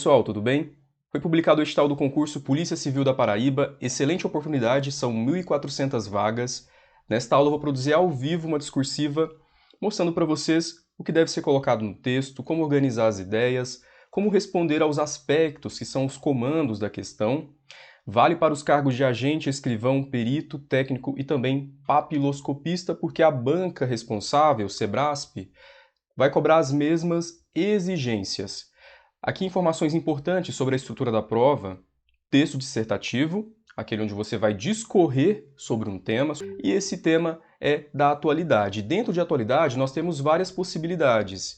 Pessoal, tudo bem? Foi publicado o edital do concurso Polícia Civil da Paraíba, excelente oportunidade, são 1.400 vagas. Nesta aula eu vou produzir ao vivo uma discursiva mostrando para vocês o que deve ser colocado no texto, como organizar as ideias, como responder aos aspectos que são os comandos da questão. Vale para os cargos de agente, escrivão, perito, técnico e também papiloscopista, porque a banca responsável, Sebrasp, vai cobrar as mesmas exigências. Aqui informações importantes sobre a estrutura da prova: texto dissertativo, aquele onde você vai discorrer sobre um tema, e esse tema é da atualidade. Dentro de atualidade, nós temos várias possibilidades,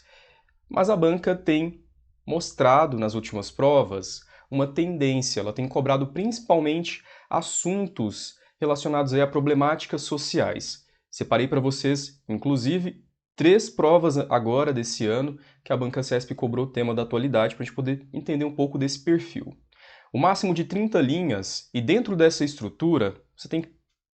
mas a banca tem mostrado nas últimas provas uma tendência, ela tem cobrado principalmente assuntos relacionados aí a problemáticas sociais. Separei para vocês, inclusive, 3 provas agora desse ano que a Banca CESP cobrou o tema da atualidade para a gente poder entender um pouco desse perfil. O máximo de 30 linhas, e dentro dessa estrutura, você tem que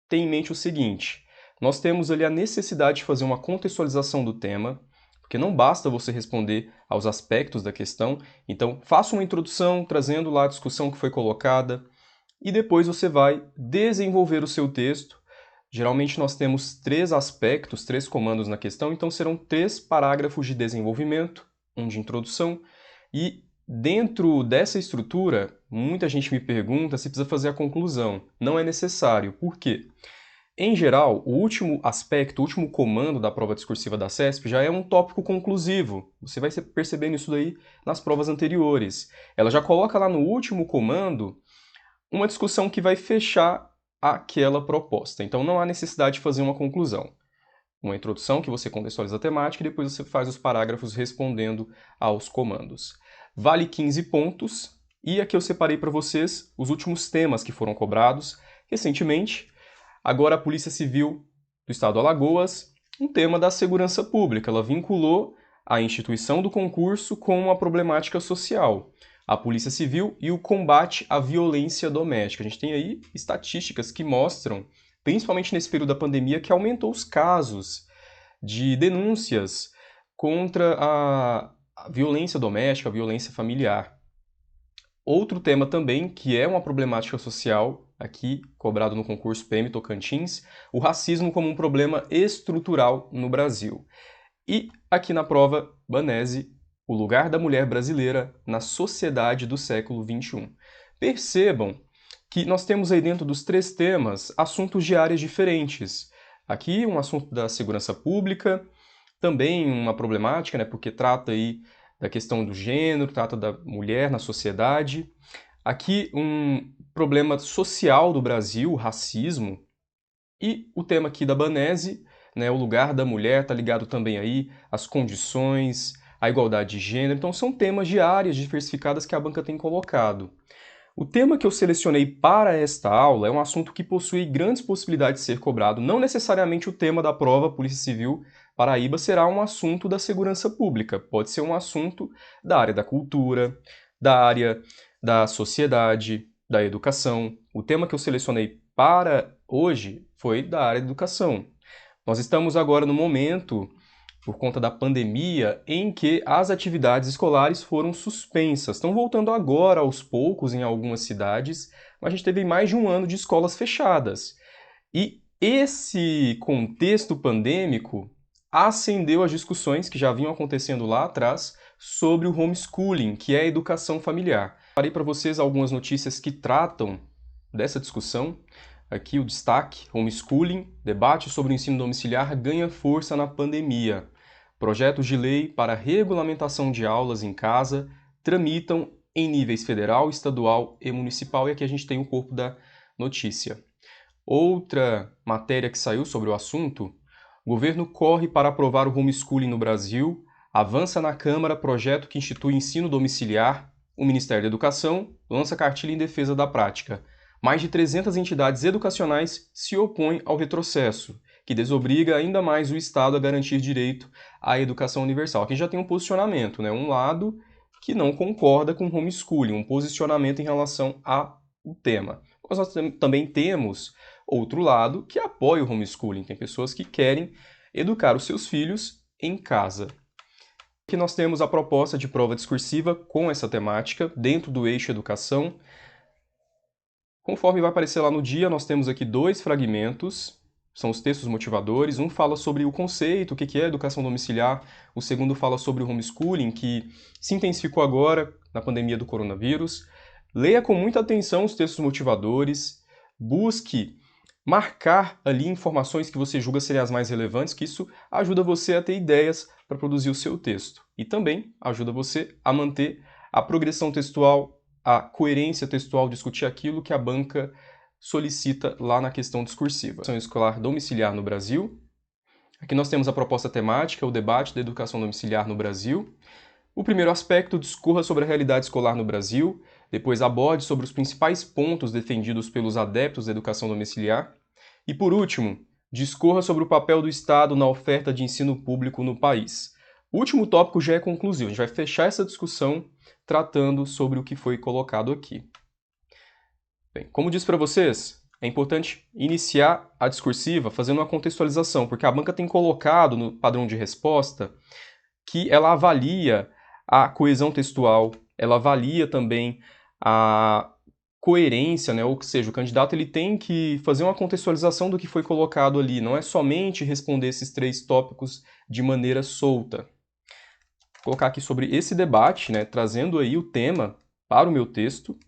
ter em mente o seguinte: nós temos ali a necessidade de fazer uma contextualização do tema, porque não basta você responder aos aspectos da questão, então faça uma introdução trazendo lá a discussão que foi colocada, e depois você vai desenvolver o seu texto. Geralmente nós temos 3 aspectos, 3 comandos na questão, então serão 3 parágrafos de desenvolvimento, um de introdução, e dentro dessa estrutura, muita gente me pergunta se precisa fazer a conclusão. Não é necessário. Por quê? Em geral, o último aspecto, o último comando da prova discursiva da CESP já é um tópico conclusivo. Você vai percebendo isso daí nas provas anteriores. Ela já coloca lá no último comando uma discussão que vai fechar aquela proposta. Então não há necessidade de fazer uma conclusão. Uma introdução que você contextualiza a temática e depois você faz os parágrafos respondendo aos comandos. Vale 15 pontos, e aqui eu separei para vocês os últimos temas que foram cobrados recentemente. Agora a Polícia Civil do Estado do Alagoas, um tema da segurança pública. Ela vinculou a instituição do concurso com a problemática social, a Polícia Civil e o combate à violência doméstica. A gente tem aí estatísticas que mostram, principalmente nesse período da pandemia, que aumentou os casos de denúncias contra a violência doméstica, a violência familiar. Outro tema também, que é uma problemática social, aqui cobrado no concurso PM Tocantins, o racismo como um problema estrutural no Brasil. E aqui na prova Banese, o lugar da mulher brasileira na sociedade do século XXI. Percebam que nós temos aí dentro dos 3 temas assuntos de áreas diferentes. Aqui um assunto da segurança pública, também uma problemática, né, porque trata aí da questão do gênero, trata da mulher na sociedade. Aqui um problema social do Brasil, o racismo. E o tema aqui da Banese, né, o lugar da mulher, está ligado também aí às condições, à igualdade de gênero. Então são temas de áreas diversificadas que a banca tem colocado. O tema que eu selecionei para esta aula é um assunto que possui grandes possibilidades de ser cobrado. Não necessariamente o tema da prova Polícia Civil Paraíba será um assunto da segurança pública. Pode ser um assunto da área da cultura, da área da sociedade, da educação. O tema que eu selecionei para hoje foi da área da educação. Nós estamos agora no momento, por conta da pandemia, em que as atividades escolares foram suspensas. Estão voltando agora aos poucos em algumas cidades, mas a gente teve mais de um ano de escolas fechadas. E esse contexto pandêmico acendeu as discussões que já vinham acontecendo lá atrás sobre o homeschooling, que é a educação familiar. Parei para vocês algumas notícias que tratam dessa discussão. Aqui o destaque: homeschooling, debate sobre o ensino domiciliar ganha força na pandemia. Projetos de lei para regulamentação de aulas em casa tramitam em níveis federal, estadual e municipal. E aqui a gente tem o corpo da notícia. Outra matéria que saiu sobre o assunto: o governo corre para aprovar o homeschooling no Brasil, avança na Câmara projeto que institui ensino domiciliar, o Ministério da Educação lança cartilha em defesa da prática. Mais de 300 entidades educacionais se opõem ao retrocesso, que desobriga ainda mais o Estado a garantir direito à educação universal. Aqui já tem um posicionamento, né? Um lado que não concorda com o homeschooling, um posicionamento em relação ao tema. Mas nós também temos outro lado que apoia o homeschooling. Tem pessoas que querem educar os seus filhos em casa. Aqui nós temos a proposta de prova discursiva com essa temática, dentro do eixo educação. Conforme vai aparecer lá no dia, nós temos aqui 2 fragmentos, são os textos motivadores. Um fala sobre o conceito, o que é educação domiciliar. O segundo fala sobre o homeschooling, que se intensificou agora na pandemia do coronavírus. Leia com muita atenção os textos motivadores, busque marcar ali informações que você julga serem as mais relevantes, que isso ajuda você a ter ideias para produzir o seu texto. E também ajuda você a manter a progressão textual, a coerência textual, discutir aquilo que a banca solicita lá na questão discursiva. Educação escolar domiciliar no Brasil. Aqui nós temos a proposta temática, o debate da educação domiciliar no Brasil. O primeiro aspecto, discorra sobre a realidade escolar no Brasil. Depois aborde sobre os principais pontos defendidos pelos adeptos da educação domiciliar. E por último, discorra sobre o papel do Estado na oferta de ensino público no país. O último tópico já é conclusivo, a gente vai fechar essa discussão tratando sobre o que foi colocado aqui. Bem, como disse para vocês, é importante iniciar a discursiva fazendo uma contextualização, porque a banca tem colocado no padrão de resposta que ela avalia a coesão textual, ela avalia também a coerência, né? Ou seja, o candidato ele tem que fazer uma contextualização do que foi colocado ali, não é somente responder esses 3 tópicos de maneira solta. Vou colocar aqui sobre esse debate, né? Trazendo aí o tema para o meu texto,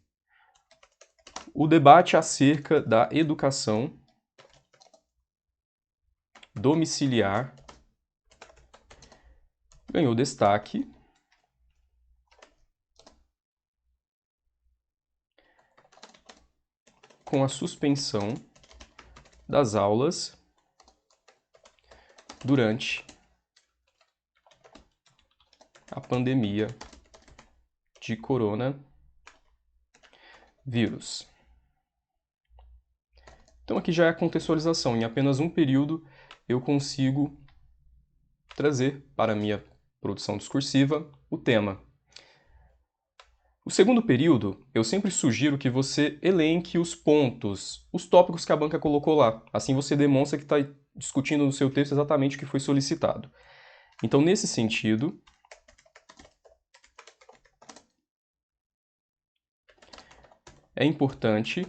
o debate acerca da educação domiciliar ganhou destaque com a suspensão das aulas durante a pandemia de coronavírus. Então aqui já é a contextualização. Em apenas um período eu consigo trazer para a minha produção discursiva o tema. O segundo período, eu sempre sugiro que você elenque os pontos, os tópicos que a banca colocou lá. Assim você demonstra que está discutindo no seu texto exatamente o que foi solicitado. Então, nesse sentido, é importante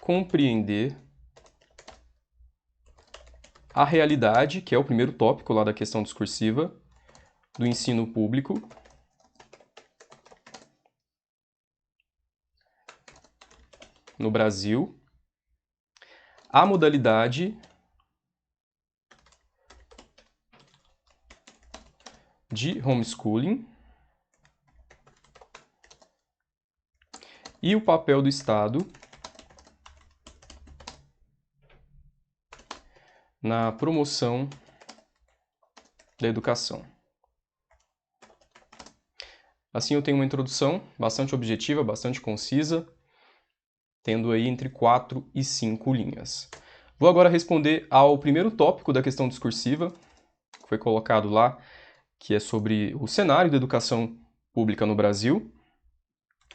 compreender a realidade, que é o primeiro tópico lá da questão discursiva, do ensino público, no Brasil, a modalidade de homeschooling e o papel do Estado na promoção da educação. Assim eu tenho uma introdução bastante objetiva, bastante concisa, tendo aí entre 4 e 5 linhas. Vou agora responder ao primeiro tópico da questão discursiva, que foi colocado lá, que é sobre o cenário da educação pública no Brasil,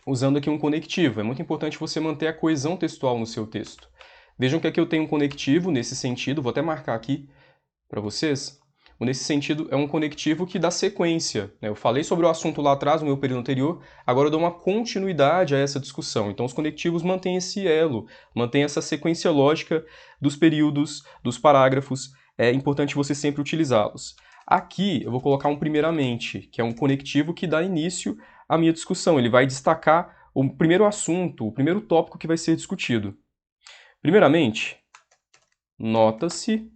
usando aqui um conectivo. É muito importante você manter a coesão textual no seu texto. Vejam que aqui eu tenho um conectivo nesse sentido, vou até marcar aqui para vocês. Nesse sentido, é um conectivo que dá sequência, né? Eu falei sobre o assunto lá atrás, no meu período anterior, agora eu dou uma continuidade a essa discussão. Então, os conectivos mantêm esse elo, mantêm essa sequência lógica dos períodos, dos parágrafos. É importante você sempre utilizá-los. Aqui, eu vou colocar um primeiramente, que é um conectivo que dá início à minha discussão. Ele vai destacar o primeiro assunto, o primeiro tópico que vai ser discutido. Primeiramente, nota-se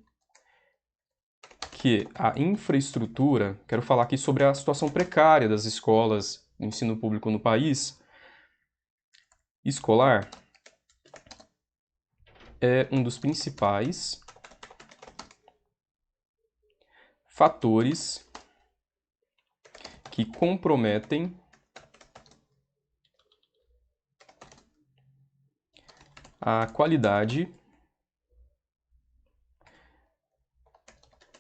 que a infraestrutura, quero falar aqui sobre a situação precária das escolas de ensino público no país, escolar, é um dos principais fatores que comprometem a qualidade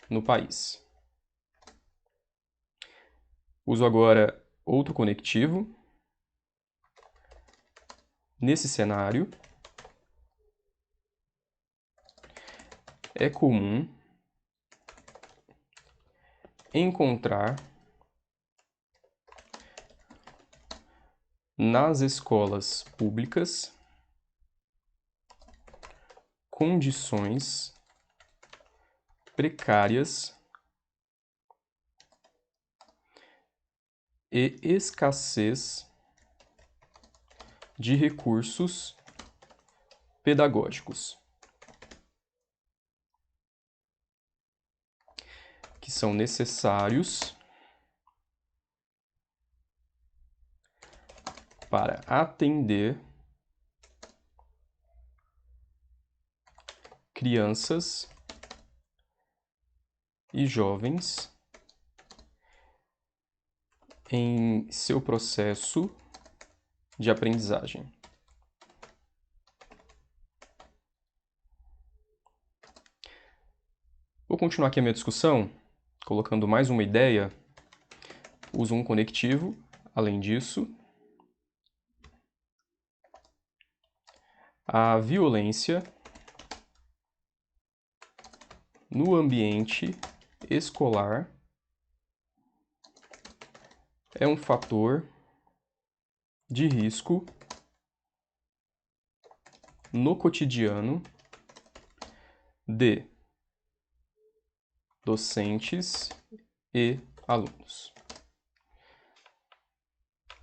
no país. Uso agora outro conectivo. Nesse cenário, é comum encontrar nas escolas públicas condições precárias e escassez de recursos pedagógicos, que são necessários para atender crianças e jovens em seu processo de aprendizagem. Vou continuar aqui a minha discussão, colocando mais uma ideia. Uso um conectivo, além disso. A violência no ambiente escolar é um fator de risco no cotidiano de docentes e alunos.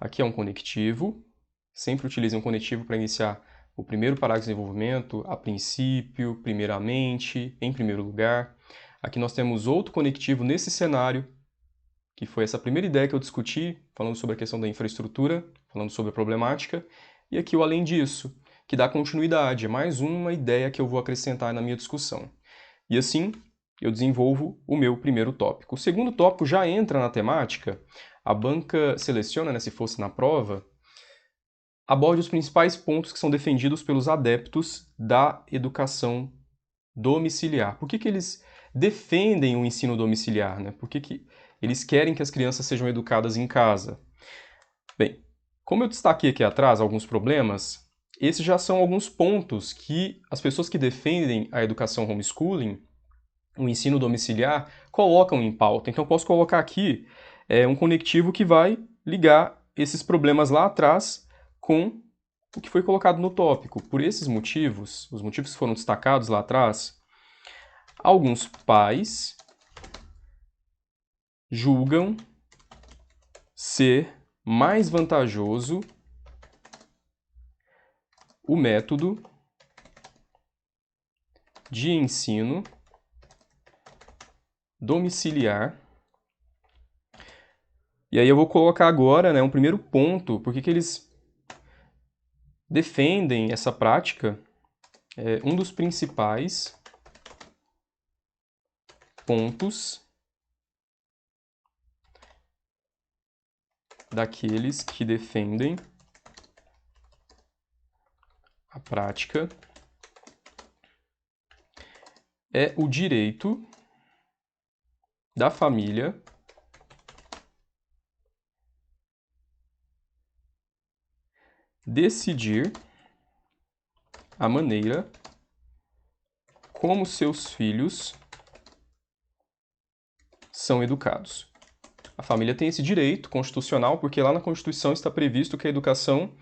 Aqui é um conectivo. Sempre utilize um conectivo para iniciar o primeiro parágrafo de desenvolvimento, a princípio, primeiramente, em primeiro lugar. Aqui nós temos outro conectivo nesse cenário, que foi essa primeira ideia que eu discuti, falando sobre a questão da infraestrutura, falando sobre a problemática. E aqui o além disso, que dá continuidade, é mais uma ideia que eu vou acrescentar na minha discussão. E assim, eu desenvolvo o meu primeiro tópico. O segundo tópico já entra na temática, a banca seleciona, né, se fosse na prova, aborde os principais pontos que são defendidos pelos adeptos da educação domiciliar. Por que eles defendem o ensino domiciliar, né? Por que eles querem que as crianças sejam educadas em casa? Bem, como eu destaquei aqui atrás alguns problemas, esses já são alguns pontos que as pessoas que defendem a educação homeschooling, o ensino domiciliar, colocam em pauta. Então, eu posso colocar aqui um conectivo que vai ligar esses problemas lá atrás com o que foi colocado no tópico. Por esses motivos, os motivos que foram destacados lá atrás, alguns pais julgam ser mais vantajoso o método de ensino domiciliar. E aí eu vou colocar agora, né, um primeiro ponto, por que eles defendem essa prática. Um dos principais pontos daqueles que defendem a prática é o direito da família decidir a maneira como seus filhos são educados. A família tem esse direito constitucional, porque lá na Constituição está previsto que a educação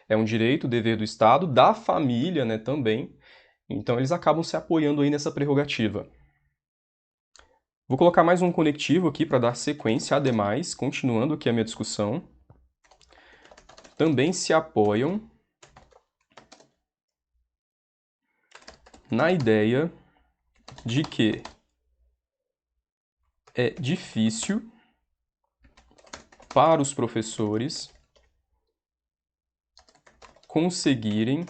é um direito, dever do Estado, da família, né, também. Então eles acabam se apoiando aí nessa prerrogativa. Vou colocar mais um conectivo aqui para dar sequência, ademais, continuando aqui a minha discussão. Também se apoiam na ideia de que é difícil para os professores conseguirem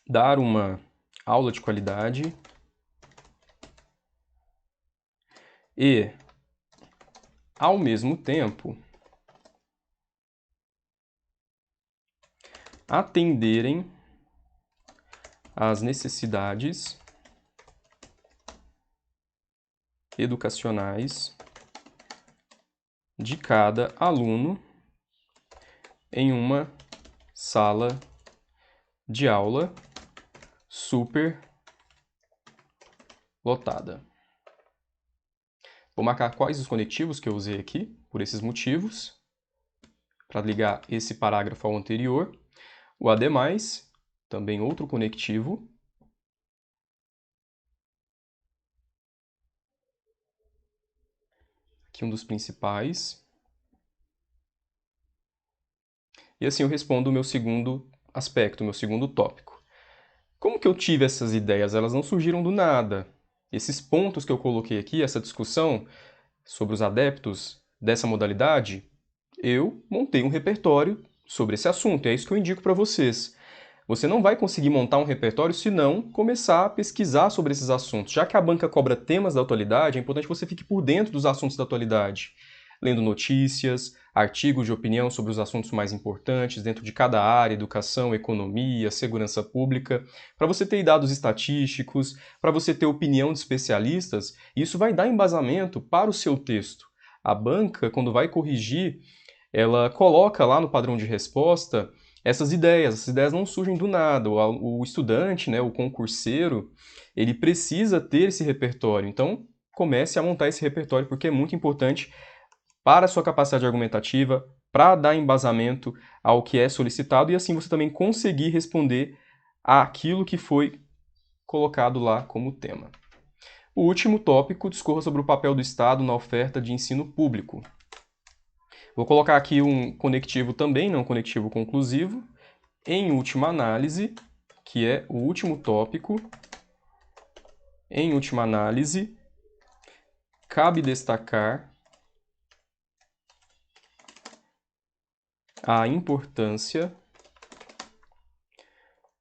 dar uma aula de qualidade e, ao mesmo tempo, atenderem às necessidades educacionais de cada aluno em uma sala de aula super lotada. Vou marcar quais os conectivos que eu usei aqui, por esses motivos, para ligar esse parágrafo ao anterior. O ademais, também outro conectivo. Aqui um dos principais. E assim eu respondo o meu segundo aspecto, o meu segundo tópico. Como que eu tive essas ideias? Elas não surgiram do nada. Esses pontos que eu coloquei aqui, essa discussão sobre os adeptos dessa modalidade, eu montei um repertório sobre esse assunto. É isso que eu indico para vocês. Você não vai conseguir montar um repertório se não começar a pesquisar sobre esses assuntos. Já que a banca cobra temas da atualidade, é importante que você fique por dentro dos assuntos da atualidade, lendo notícias, artigos de opinião sobre os assuntos mais importantes dentro de cada área, educação, economia, segurança pública, para você ter dados estatísticos, para você ter opinião de especialistas, e isso vai dar embasamento para o seu texto. A banca, quando vai corrigir, ela coloca lá no padrão de resposta essas ideias não surgem do nada. O estudante, né, o concurseiro, ele precisa ter esse repertório. Então, comece a montar esse repertório porque é muito importante para a sua capacidade argumentativa, para dar embasamento ao que é solicitado e assim você também conseguir responder àquilo que foi colocado lá como tema. O último tópico discorra sobre o papel do Estado na oferta de ensino público. Vou colocar aqui um conectivo também, não conectivo conclusivo. Em última análise, que é o último tópico, em última análise, cabe destacar a importância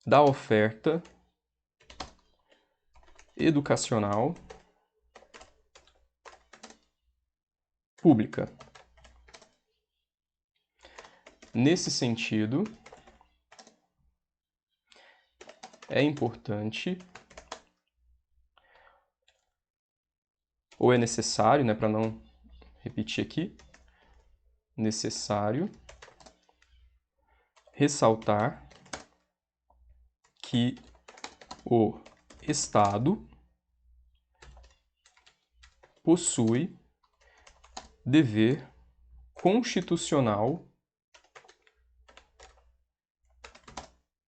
da oferta educacional pública. Nesse sentido, é importante ou é necessário, né, para não repetir aqui, necessário ressaltar que o Estado possui dever constitucional.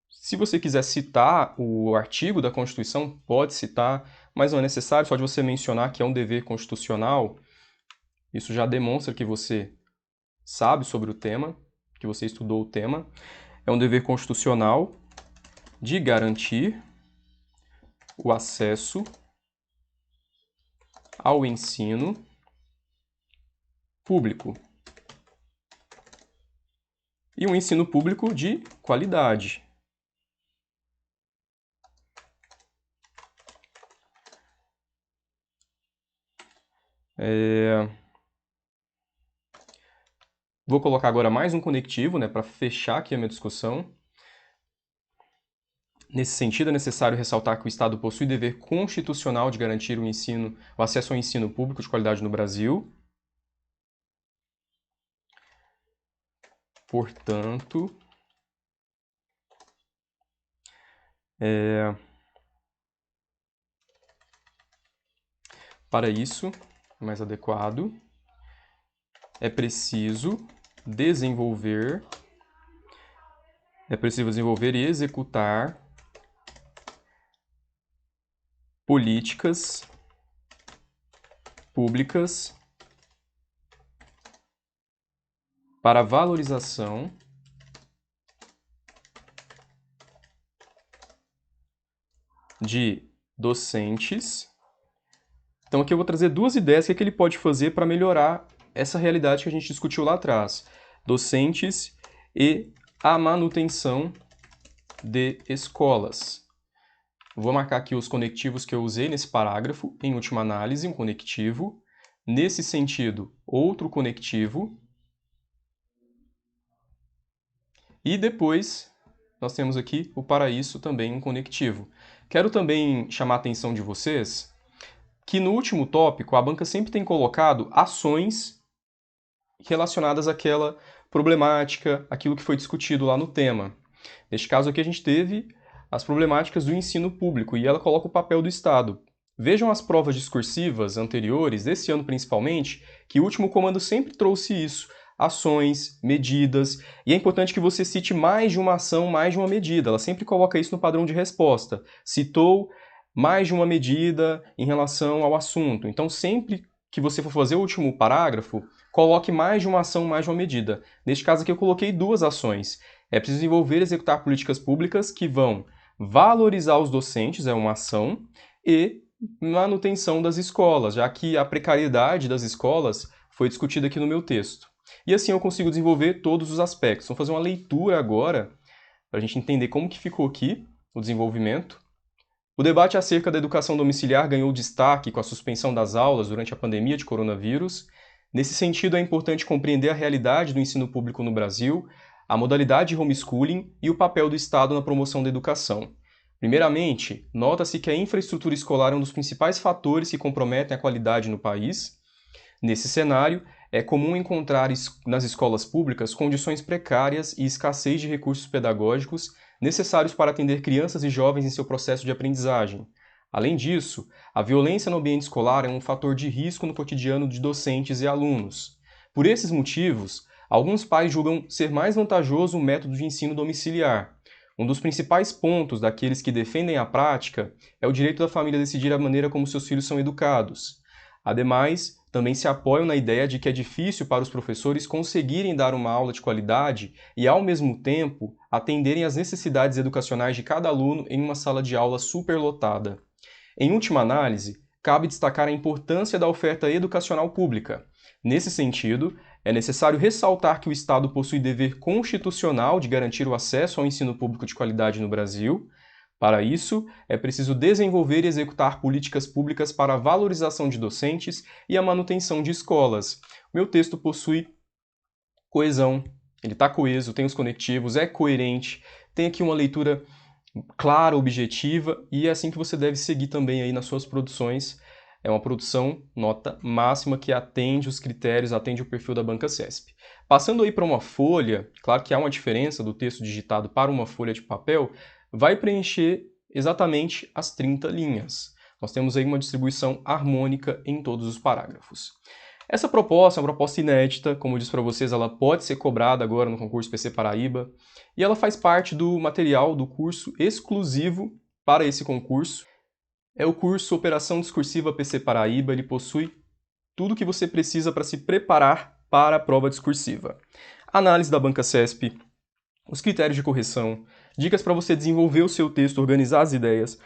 Se você quiser citar o artigo da Constituição, pode citar, mas não é necessário, só de você mencionar que é um dever constitucional, isso já demonstra que você sabe sobre o tema, que você estudou o tema. É um dever constitucional de garantir o acesso ao ensino público. E um ensino público de qualidade. Vou colocar agora mais um conectivo, né, para fechar aqui a minha discussão. Nesse sentido, é necessário ressaltar que o Estado possui dever constitucional de garantir o acesso ao ensino público de qualidade no Brasil. Portanto, para isso, mais adequado, é preciso desenvolver e executar políticas públicas para a valorização de docentes. Então aqui eu vou trazer duas ideias que ele pode fazer para melhorar essa realidade que a gente discutiu lá atrás. Docentes e a manutenção de escolas. Vou marcar aqui os conectivos que eu usei nesse parágrafo. Em última análise, um conectivo. Nesse sentido, outro conectivo. E depois, nós temos aqui o para isso também um conectivo. Quero também chamar a atenção de vocês que no último tópico a banca sempre tem colocado ações relacionadas àquela problemática, aquilo que foi discutido lá no tema. Neste caso aqui a gente teve as problemáticas do ensino público e ela coloca o papel do Estado. Vejam as provas discursivas anteriores, desse ano principalmente, que o último comando sempre trouxe isso, ações, medidas, e é importante que você cite mais de uma ação, mais de uma medida. Ela sempre coloca isso no padrão de resposta. Citou mais de uma medida em relação ao assunto. Então, sempre que você for fazer o último parágrafo, coloque mais de uma ação, mais de uma medida. Neste caso aqui eu coloquei duas ações. É preciso desenvolver e executar políticas públicas que vão valorizar os docentes, é uma ação, e manutenção das escolas, já que a precariedade das escolas foi discutida aqui no meu texto. E assim eu consigo desenvolver todos os aspectos. Vamos fazer uma leitura agora, para a gente entender como que ficou aqui o desenvolvimento. O debate acerca da educação domiciliar ganhou destaque com a suspensão das aulas durante a pandemia de coronavírus. Nesse sentido, é importante compreender a realidade do ensino público no Brasil, a modalidade de homeschooling e o papel do Estado na promoção da educação. Primeiramente, nota-se que a infraestrutura escolar é um dos principais fatores que comprometem a qualidade no país. Nesse cenário, é comum encontrar nas escolas públicas condições precárias e escassez de recursos pedagógicos necessários para atender crianças e jovens em seu processo de aprendizagem. Além disso, a violência no ambiente escolar é um fator de risco no cotidiano de docentes e alunos. Por esses motivos, alguns pais julgam ser mais vantajoso o método de ensino domiciliar. Um dos principais pontos daqueles que defendem a prática é o direito da família decidir a maneira como seus filhos são educados. Ademais, também se apoiam na ideia de que é difícil para os professores conseguirem dar uma aula de qualidade e, ao mesmo tempo, atenderem às necessidades educacionais de cada aluno em uma sala de aula superlotada. Em última análise, cabe destacar a importância da oferta educacional pública. Nesse sentido, é necessário ressaltar que o Estado possui dever constitucional de garantir o acesso ao ensino público de qualidade no Brasil. Para isso, é preciso desenvolver e executar políticas públicas para a valorização de docentes e a manutenção de escolas. O meu texto possui coesão, ele está coeso, tem os conectivos, é coerente, tem aqui uma leitura clara, objetiva, e é assim que você deve seguir também aí nas suas produções. É uma produção nota máxima que atende os critérios, atende o perfil da Banca CESP. Passando aí para uma folha, claro que há uma diferença do texto digitado para uma folha de papel, vai preencher exatamente as 30 linhas. Nós temos aí uma distribuição harmônica em todos os parágrafos. Essa proposta é uma proposta inédita, como eu disse para vocês, ela pode ser cobrada agora no concurso PC Paraíba, e ela faz parte do material do curso exclusivo para esse concurso. É o curso Operação Discursiva PC Paraíba, ele possui tudo o que você precisa para se preparar para a prova discursiva. Análise da Banca CESP, os critérios de correção, dicas para você desenvolver o seu texto, organizar as ideias,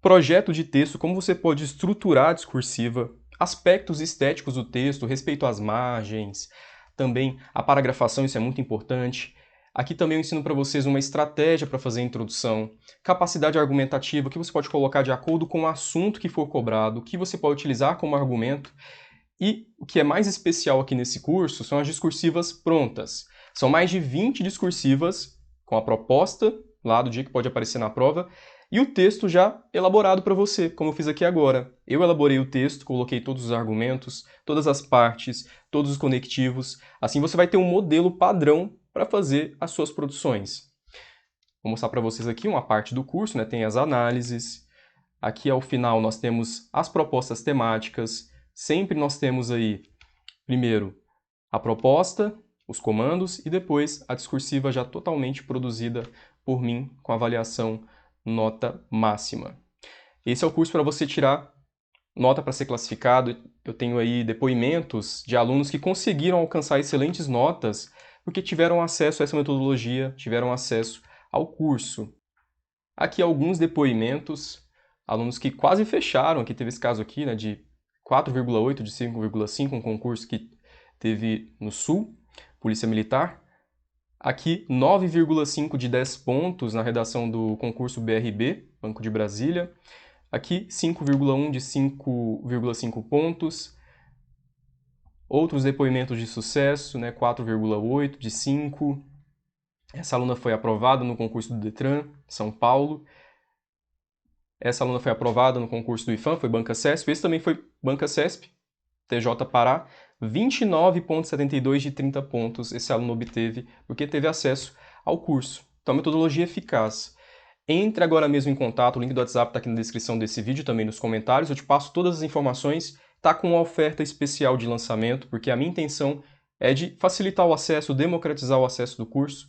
projeto de texto, como você pode estruturar a discursiva, aspectos estéticos do texto, respeito às margens, também a paragrafação, isso é muito importante. Aqui também eu ensino para vocês uma estratégia para fazer a introdução, capacidade argumentativa, que você pode colocar de acordo com o assunto que for cobrado, o que você pode utilizar como argumento. E o que é mais especial aqui nesse curso são as discursivas prontas. São mais de 20 discursivas com a proposta lá do dia que pode aparecer na prova e o texto já elaborado para você, como eu fiz aqui agora. Eu elaborei o texto, coloquei todos os argumentos, todas as partes, todos os conectivos. Assim você vai ter um modelo padrão para fazer as suas produções. Vou mostrar para vocês aqui uma parte do curso, né? Tem as análises. Aqui ao final nós temos as propostas temáticas. Sempre nós temos aí, primeiro, a proposta, os comandos e depois a discursiva já totalmente produzida por mim com avaliação nota máxima. Esse é o curso para você tirar nota para ser classificado. Eu tenho aí depoimentos de alunos que conseguiram alcançar excelentes notas porque tiveram acesso a essa metodologia, tiveram acesso ao curso. Aqui alguns depoimentos, alunos que quase fecharam, aqui teve esse caso aqui, né, de 4,8 de 5,5, um concurso que teve no Sul, Polícia Militar. Aqui 9,5 de 10 pontos na redação do concurso BRB, Banco de Brasília. Aqui 5,1 de 5,5 pontos. Outros depoimentos de sucesso, né, 4,8 de 5. Essa aluna foi aprovada no concurso do Detran, São Paulo. Essa aluna foi aprovada no concurso do IFAM, foi Banca CESP. Esse também foi Banca CESP, TJ Pará. 29,72 de 30 pontos esse aluno obteve, porque teve acesso ao curso. Então, a metodologia é eficaz. Entre agora mesmo em contato, o link do WhatsApp está aqui na descrição desse vídeo, também nos comentários, eu te passo todas as informações, tá com uma oferta especial de lançamento, porque a minha intenção é de facilitar o acesso, democratizar o acesso do curso,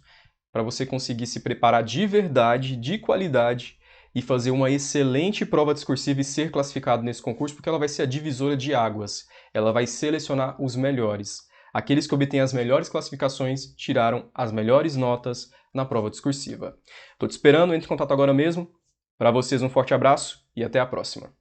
para você conseguir se preparar de verdade, de qualidade, e fazer uma excelente prova discursiva e ser classificado nesse concurso, porque ela vai ser a divisora de águas, ela vai selecionar os melhores. Aqueles que obtêm as melhores classificações tiraram as melhores notas na prova discursiva. Estou te esperando, entre em contato agora mesmo. Para vocês um forte abraço e até a próxima.